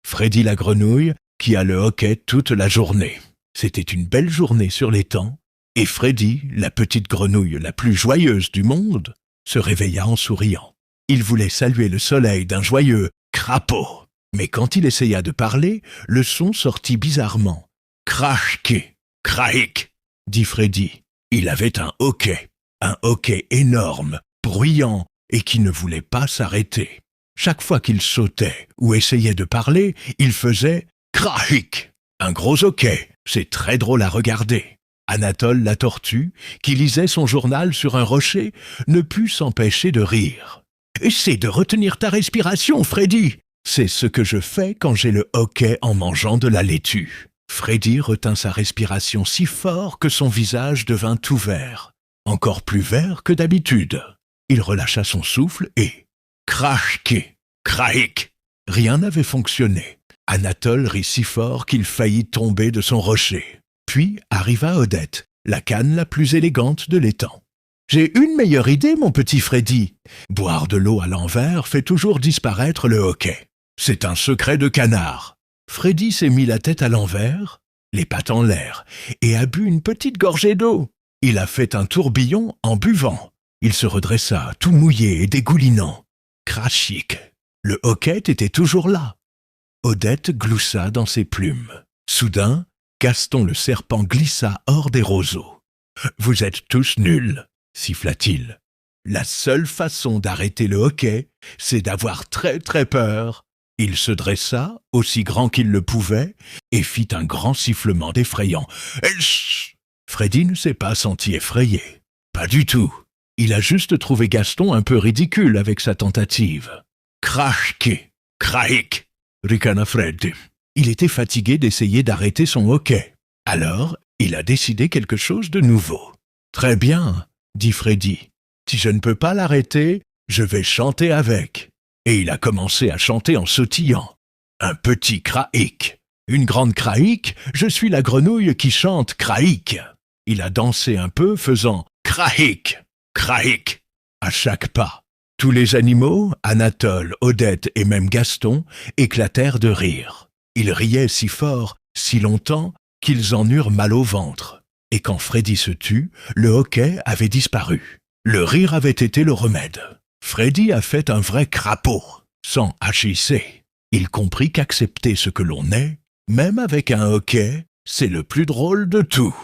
Freddy la grenouille, qui a le hoquet toute la journée. C'était une belle journée sur l'étang, et Freddy, la petite grenouille la plus joyeuse du monde, se réveilla en souriant. Il voulait saluer le soleil d'un joyeux « crapaud ». Mais quand il essaya de parler, le son sortit bizarrement. « Krachki, kraïk », dit Freddy. Il avait un hoquet énorme, bruyant et qui ne voulait pas s'arrêter. Chaque fois qu'il sautait ou essayait de parler, il faisait « kraïk ». Un gros hoquet, c'est très drôle à regarder. Anatole la tortue, qui lisait son journal sur un rocher, ne put s'empêcher de rire. « Essaie de retenir ta respiration, Freddy !» C'est ce que je fais quand j'ai le hoquet en mangeant de la laitue. Freddy retint sa respiration si fort que son visage devint tout vert, encore plus vert que d'habitude. Il relâcha son souffle et « krachki, kraïk !» Rien n'avait fonctionné. Anatole rit si fort qu'il faillit tomber de son rocher. Puis arriva Odette, la canne la plus élégante de l'étang. « J'ai une meilleure idée, mon petit Freddy. Boire de l'eau à l'envers fait toujours disparaître le hoquet. C'est un secret de canard. » Freddy s'est mis la tête à l'envers, les pattes en l'air, et a bu une petite gorgée d'eau. Il a fait un tourbillon en buvant. Il se redressa, tout mouillé et dégoulinant. Krachik. Le hoquet était toujours là. Odette gloussa dans ses plumes. Soudain, Gaston le serpent glissa hors des roseaux. « Vous êtes tous nuls », siffla-t-il. « La seule façon d'arrêter le hoquet, c'est d'avoir très très peur. » Il se dressa, aussi grand qu'il le pouvait, et fit un grand sifflement défrayant. « Freddy ne s'est pas senti effrayé. Pas du tout. Il a juste trouvé Gaston un peu ridicule avec sa tentative. « Krachki, kraïk !» ricana Freddy. Il était fatigué d'essayer d'arrêter son hoquet. Alors, il a décidé quelque chose de nouveau. « Très bien, » dit Freddy. « Si je ne peux pas l'arrêter, je vais chanter avec. » Et il a commencé à chanter en sautillant. « Un petit kraïk, une grande kraïk, je suis la grenouille qui chante kraïk. » Il a dansé un peu, faisant « kraïk, kraïk » à chaque pas. Tous les animaux, Anatole, Odette et même Gaston, éclatèrent de rire. Ils riaient si fort, si longtemps, qu'ils en eurent mal au ventre. Et quand Freddy se tut, le hoquet avait disparu. Le rire avait été le remède. Freddy a fait un vrai crapaud, sans HIC. Il comprit qu'accepter ce que l'on est, même avec un hoquet, c'est le plus drôle de tout.